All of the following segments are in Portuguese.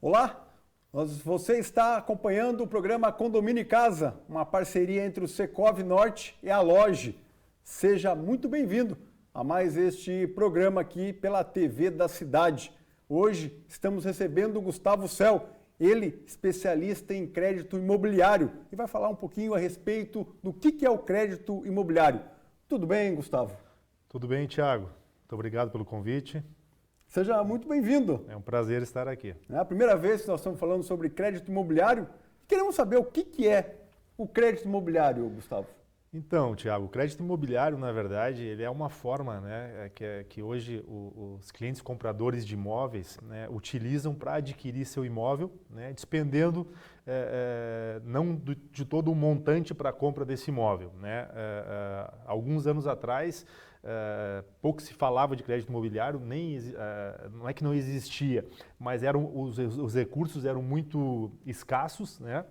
Olá, você está acompanhando o programa Condomínio e Casa, uma parceria entre o Secov Norte e a Loge. Seja muito bem-vindo a mais este programa aqui pela TV da cidade. Hoje estamos recebendo o Gustavo Cel, ele especialista em crédito imobiliário, e vai falar um pouquinho a respeito do que é o crédito imobiliário. Tudo bem, Gustavo? Tudo bem, Thiago. Muito obrigado pelo convite. Seja muito bem-vindo. É um prazer estar aqui. É a primeira vez que nós estamos falando sobre crédito imobiliário. Queremos saber o que é o crédito imobiliário, Gustavo. Então, Thiago, o crédito imobiliário, na verdade, ele é uma forma, né, que hoje os clientes compradores de imóveis, né, utilizam para adquirir seu imóvel, né, despendendo não de todo o montante para a compra desse imóvel, né. Alguns anos atrás, pouco se falava de crédito imobiliário, não é que não existia, mas os recursos eram muito escassos, né?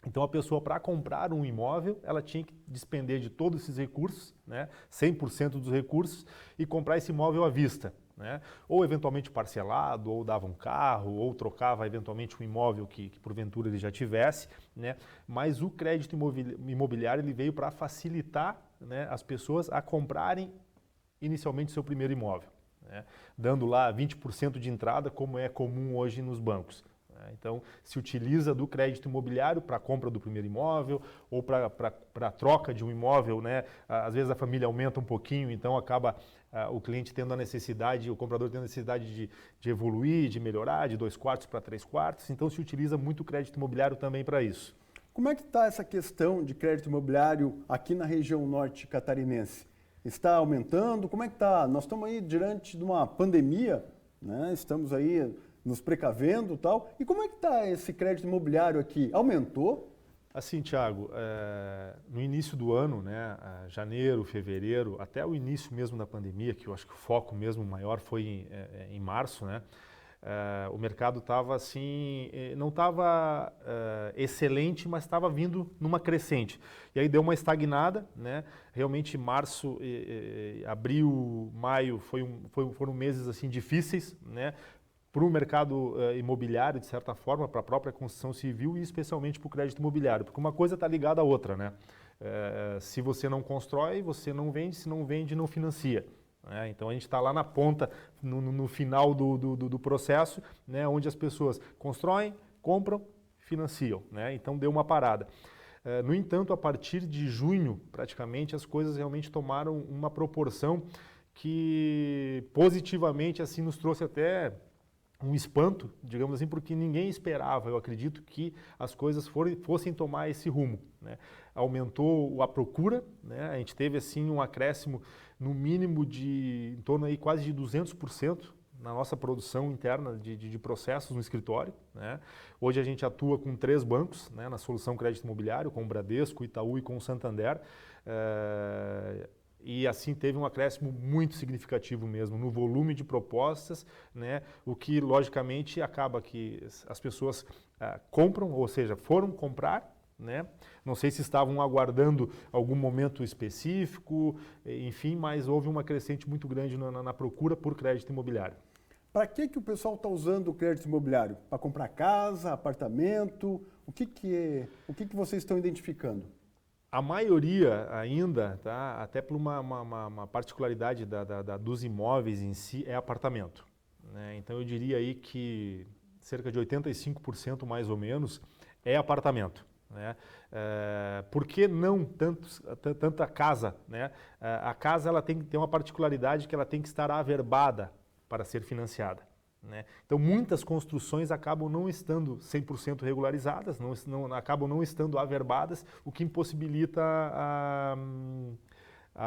Então a pessoa, para comprar um imóvel, ela tinha que despender de todos esses recursos, né, 100% dos recursos, e comprar esse imóvel à vista, né? Ou eventualmente parcelado, ou dava um carro, ou trocava eventualmente um imóvel que porventura ele já tivesse, né? Mas o crédito imobiliário ele veio para facilitar, né, as pessoas a comprarem inicialmente seu primeiro imóvel, né, dando lá 20% de entrada, como é comum hoje nos bancos. Então, se utiliza do crédito imobiliário para a compra do primeiro imóvel ou para a troca de um imóvel, né? Às vezes a família aumenta um pouquinho, então acaba o cliente tendo a necessidade, o comprador tendo a necessidade de evoluir, de melhorar, de 2 quartos para 3 quartos. Então, se utiliza muito o crédito imobiliário também para isso. Como é que está essa questão de crédito imobiliário aqui na região norte catarinense? Está aumentando? Como é que está? Nós estamos aí diante de uma pandemia, né? Estamos aí nos precavendo e tal. E como é que está esse crédito imobiliário aqui? Aumentou? Assim, Thiago, no início do ano, né, janeiro, fevereiro, até o início mesmo da pandemia, que eu acho que o foco mesmo maior foi em março, né, o mercado estava assim, não estava excelente, mas estava vindo numa crescente. E aí deu uma estagnada, né, realmente março, abril, maio foram meses assim difíceis, né, para o mercado imobiliário, de certa forma, para a própria construção civil e especialmente para o crédito imobiliário, porque uma coisa está ligada à outra, né? Se você não constrói, você não vende, se não vende, não financia. Né? Então a gente está lá na ponta, no final do processo, né? Onde as pessoas constroem, compram, financiam. Né? Então deu uma parada. No entanto, a partir de junho, praticamente, as coisas realmente tomaram uma proporção que positivamente assim nos trouxe até um espanto, digamos assim, porque ninguém esperava, eu acredito, que as coisas fossem tomar esse rumo. Né? Aumentou a procura, né? A gente teve assim um acréscimo no mínimo de em torno aí quase de 200% na nossa produção interna de processos no escritório. Né? Hoje a gente atua com 3 bancos, né, na solução crédito imobiliário, com o Bradesco, Itaú e com o Santander. E assim teve um acréscimo muito significativo mesmo no volume de propostas, né? O que logicamente acaba que as pessoas compram, ou seja, foram comprar, né? Não sei se estavam aguardando algum momento específico, enfim, mas houve uma crescente muito grande na procura por crédito imobiliário. Para que o pessoal está usando o crédito imobiliário? Para comprar casa, apartamento? O que vocês estão identificando? A maioria ainda, tá, até por uma particularidade dos imóveis em si, é apartamento. Né? Então eu diria aí que cerca de 85% mais ou menos é apartamento. Né? Por que não tanta casa? Né? A casa ela tem que ter uma particularidade que ela tem que estar averbada para ser financiada. Né? Então muitas construções acabam não estando 100% regularizadas, acabam não estando averbadas, o que impossibilita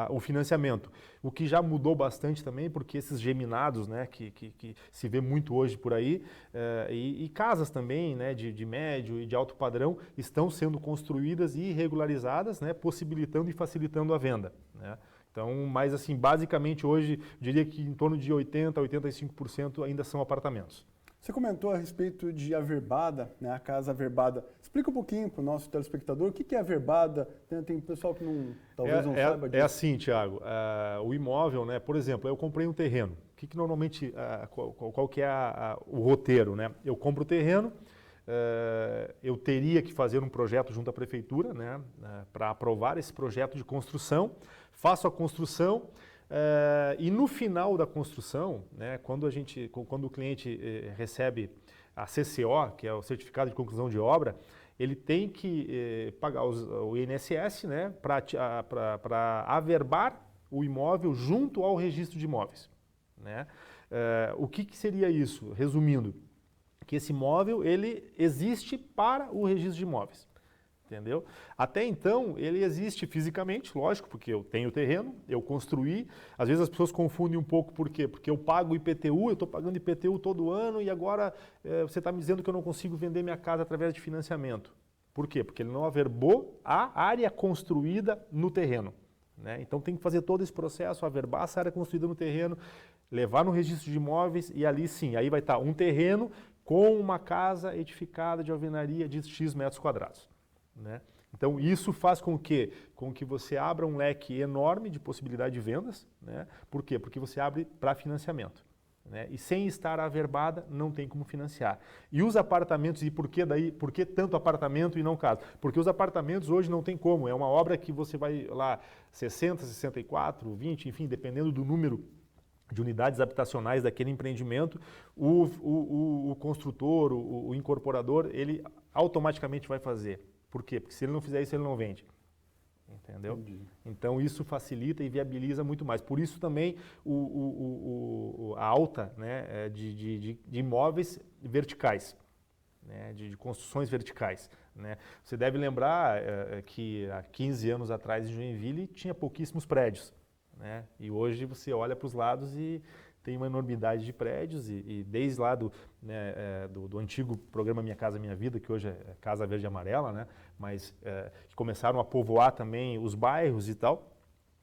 o financiamento. O que já mudou bastante também, porque esses geminados, né, que se vê muito hoje por aí, e casas também, né, de médio e de alto padrão, estão sendo construídas e regularizadas, né, possibilitando e facilitando a venda. Né? Então, mas assim, basicamente hoje, eu diria que em torno de 80% a 85% ainda são apartamentos. Você comentou a respeito de averbada, né, a casa averbada. Explica um pouquinho para o nosso telespectador o que é averbada. Tem pessoal que talvez não saiba disso. É assim, Thiago, o imóvel, né, por exemplo, eu comprei um terreno, que normalmente, qual que é o roteiro, né? Eu compro o terreno, eu teria que fazer um projeto junto à prefeitura, né, para aprovar esse projeto de construção, faço a construção e no final da construção, né, quando o cliente recebe a CCO, que é o Certificado de Conclusão de Obra, ele tem que pagar o INSS, né, para averbar o imóvel junto ao registro de imóveis, né? O que seria isso? Resumindo, que esse imóvel ele existe para o registro de imóveis, entendeu? Até então ele existe fisicamente, lógico, porque eu tenho o terreno, eu construí. Às vezes as pessoas confundem um pouco por quê? Porque eu pago IPTU, eu estou pagando IPTU todo ano e agora você está me dizendo que eu não consigo vender minha casa através de financiamento. Por quê? Porque ele não averbou a área construída no terreno, né? Então tem que fazer todo esse processo, averbar essa área construída no terreno, levar no registro de imóveis e ali sim, aí vai estar um terreno com uma casa edificada de alvenaria de X metros quadrados, né? Então isso faz com que você abra um leque enorme de possibilidade de vendas, né? Por quê? Porque você abre para financiamento, né? E sem estar averbada não tem como financiar. E os apartamentos, e por que tanto apartamento e não casa? Porque os apartamentos hoje não tem como, é uma obra que você vai lá 60, 64, 20, enfim, dependendo do número de unidades habitacionais daquele empreendimento, o construtor, o incorporador, ele automaticamente vai fazer. Por quê? Porque se ele não fizer isso, ele não vende. Entendeu? Entendi. Então isso facilita e viabiliza muito mais. Por isso também a alta, né, de imóveis verticais, né, de construções verticais, né? Você deve lembrar que há 15 anos atrás em Joinville tinha pouquíssimos prédios, né? E hoje você olha para os lados e tem uma enormidade de prédios e desde lá do antigo programa Minha Casa Minha Vida, que hoje é Casa Verde e Amarela, né? Mas que começaram a povoar também os bairros e tal,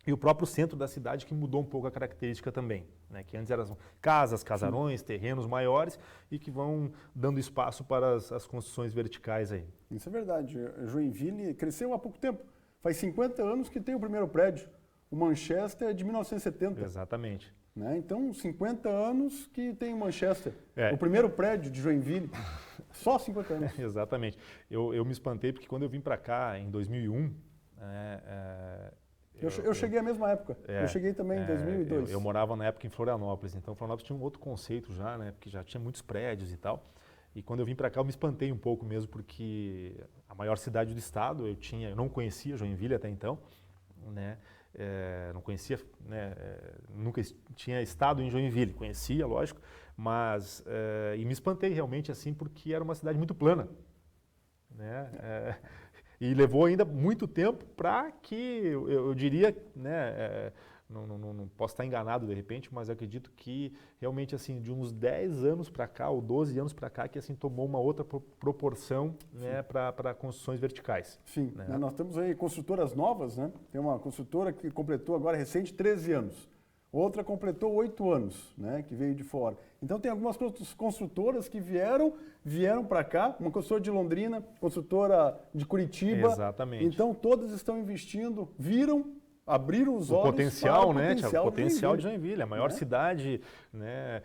e o próprio centro da cidade que mudou um pouco a característica também, né? Que antes eram casas, casarões, terrenos maiores e que vão dando espaço para as construções verticais aí. Isso é verdade. Joinville cresceu há pouco tempo. Faz 50 anos que tem o primeiro prédio. O Manchester é de 1970. Exatamente. Né? Então, 50 anos que tem o Manchester. O primeiro prédio de Joinville. Só 50 anos. Exatamente. Eu me espantei porque quando eu vim para cá em 2001... Eu cheguei à mesma época. Eu cheguei também em 2002. Eu morava na época em Florianópolis. Então, Florianópolis tinha um outro conceito já, né? Porque já tinha muitos prédios e tal. E quando eu vim para cá, eu me espantei um pouco mesmo, porque a maior cidade do estado, eu não conhecia Joinville até então, né? Não conhecia, né, nunca tinha estado em Joinville, conhecia, lógico, mas e me espantei realmente assim porque era uma cidade muito plana, né? E levou ainda muito tempo para que eu diria, né, não posso estar enganado de repente, mas eu acredito que realmente assim de uns 10 anos para cá ou 12 anos para cá que assim tomou uma outra proporção, né, para construções verticais. Sim, né? Nós temos aí construtoras novas, né? Tem uma construtora que completou agora recente 13 anos. Outra completou 8 anos, né, que veio de fora. Então tem algumas construtoras que vieram para cá, uma construtora de Londrina, construtora de Curitiba. Exatamente. Então todas estão investindo, abriram os olhos potencial, para o potencial de Joinville, a maior cidade, né,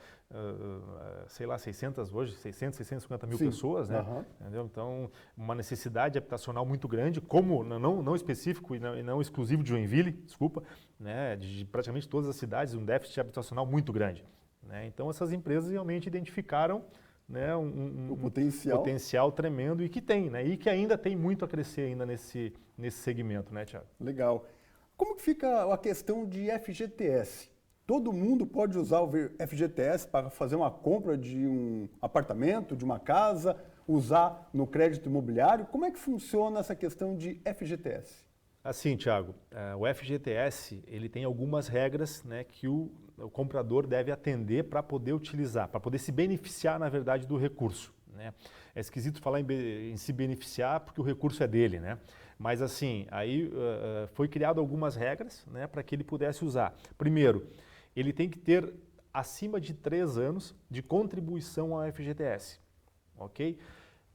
sei lá, 650 mil pessoas, né? Entendeu? Então, uma necessidade habitacional muito grande, como não específico e não exclusivo de Joinville, desculpa, né, de praticamente todas as cidades, um déficit habitacional muito grande, né? Então, essas empresas realmente identificaram, né, um potencial tremendo e que tem, né, e que ainda tem muito a crescer ainda nesse segmento, né, Thiago? Legal. Como que fica a questão de FGTS? Todo mundo pode usar o FGTS para fazer uma compra de um apartamento, de uma casa, usar no crédito imobiliário? Como é que funciona essa questão de FGTS? Assim, Thiago, o FGTS ele tem algumas regras, né, que o comprador deve atender para poder utilizar, para poder se beneficiar, na verdade, do recurso, né? É esquisito falar em se beneficiar porque o recurso é dele, né? Mas assim, aí foi criado algumas regras, né, para que ele pudesse usar. Primeiro, ele tem que ter acima de 3 anos de contribuição ao FGTS, ok?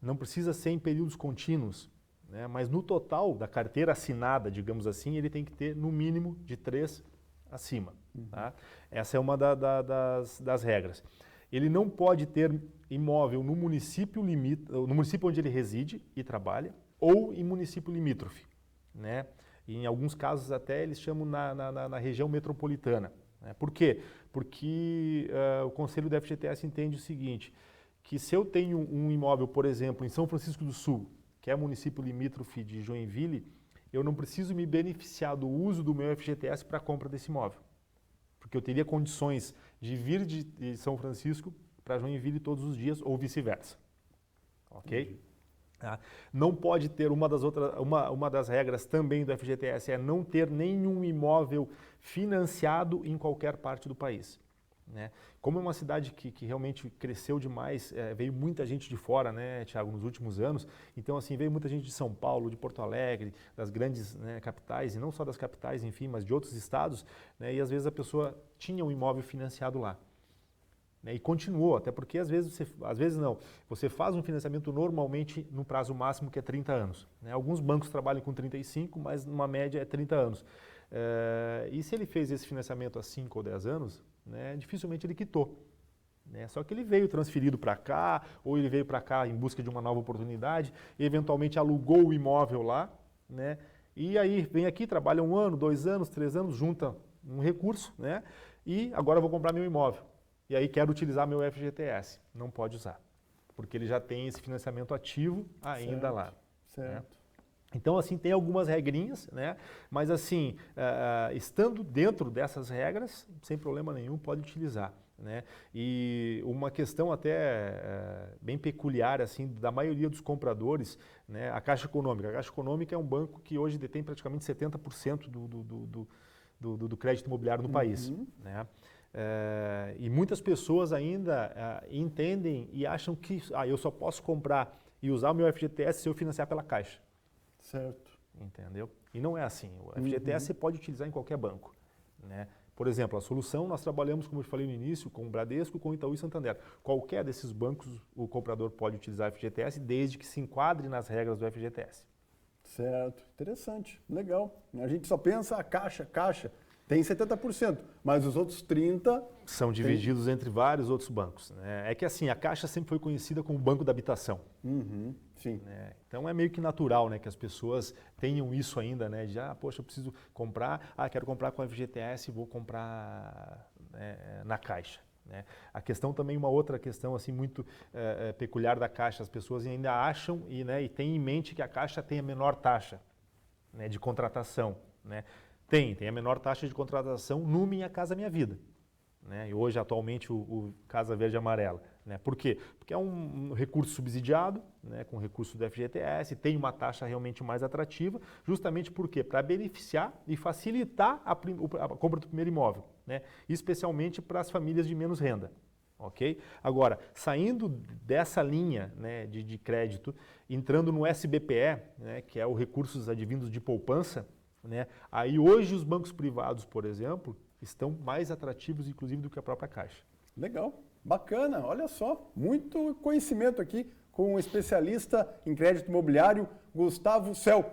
Não precisa ser em períodos contínuos, né, mas no total da carteira assinada, digamos assim, ele tem que ter no mínimo de 3 acima. Tá? Essa é uma das regras. Ele não pode ter imóvel no município onde ele reside e trabalha, ou em município limítrofe, né? E em alguns casos até eles chamam na região metropolitana. Né? Por quê? Porque o Conselho do FGTS entende o seguinte, que se eu tenho um imóvel, por exemplo, em São Francisco do Sul, que é município limítrofe de Joinville, eu não preciso me beneficiar do uso do meu FGTS para a compra desse imóvel. Porque eu teria condições de vir de São Francisco para Joinville todos os dias ou vice-versa. Ok? Não pode ter uma das regras também do FGTS é não ter nenhum imóvel financiado em qualquer parte do país. Né? Como é uma cidade que realmente cresceu demais, veio muita gente de fora, né, Thiago, nos últimos anos, então assim, veio muita gente de São Paulo, de Porto Alegre, das grandes, né, capitais, e não só das capitais, enfim, mas de outros estados, né, e às vezes a pessoa tinha um imóvel financiado lá. Né, e continuou, até porque às vezes você faz um financiamento normalmente no prazo máximo que é 30 anos. Né? Alguns bancos trabalham com 35, mas numa média é 30 anos. E se ele fez esse financiamento há 5 ou 10 anos, né, dificilmente ele quitou. Né? Só que ele veio transferido para cá, ou ele veio para cá em busca de uma nova oportunidade, e eventualmente alugou o imóvel lá, né? E aí vem aqui, trabalha 1 ano, 2 anos, 3 anos, junta um recurso, né? E agora eu vou comprar meu imóvel. E aí quero utilizar meu FGTS. Não pode usar, porque ele já tem esse financiamento ativo ainda certo, lá. Certo. Né? Então, assim, tem algumas regrinhas, né? Mas assim, estando dentro dessas regras, sem problema nenhum, pode utilizar. Né? E uma questão até bem peculiar assim, da maioria dos compradores, né? A Caixa Econômica. A Caixa Econômica é um banco que hoje detém praticamente 70% do crédito imobiliário no país. Né? E muitas pessoas ainda entendem e acham que eu só posso comprar e usar o meu FGTS se eu financiar pela Caixa. Certo. Entendeu? E não é assim. O FGTS você pode utilizar em qualquer banco. Né? Por exemplo, a solução, nós trabalhamos, como eu falei no início, com o Bradesco, com o Itaú e Santander. Qualquer desses bancos, o comprador pode utilizar o FGTS desde que se enquadre nas regras do FGTS. Certo. Interessante. Legal. A gente só pensa a Caixa. Tem 70%, mas os outros 30%... São divididos entre vários outros bancos. Né? É que assim, a Caixa sempre foi conhecida como Banco da Habitação. Sim. Né? Então é meio que natural, né, que as pessoas tenham isso ainda, né, de poxa, eu preciso comprar, quero comprar com a FGTS, vou comprar na Caixa. Né? A questão também, uma outra questão assim, muito peculiar da Caixa, as pessoas ainda acham e têm em mente que a Caixa tem a menor taxa, né, de contratação. Né? Tem a menor taxa de contratação no Minha Casa Minha Vida. Né? E hoje, atualmente, o Casa Verde e Amarela. Né? Por quê? Porque é um recurso subsidiado, né, com recurso do FGTS, tem uma taxa realmente mais atrativa, justamente por quê? Para beneficiar e facilitar a compra do primeiro imóvel, né? Especialmente para as famílias de menos renda. Okay? Agora, saindo dessa linha, né, de crédito, entrando no SBPE, né, que é o Recursos Advindos de Poupança, né, aí hoje os bancos privados, por exemplo, estão mais atrativos, inclusive, do que a própria Caixa. Legal, bacana, olha só, muito conhecimento aqui com o especialista em crédito imobiliário, Gustavo Cel.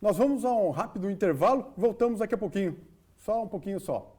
Nós vamos a um rápido intervalo, voltamos daqui a pouquinho, só um pouquinho só.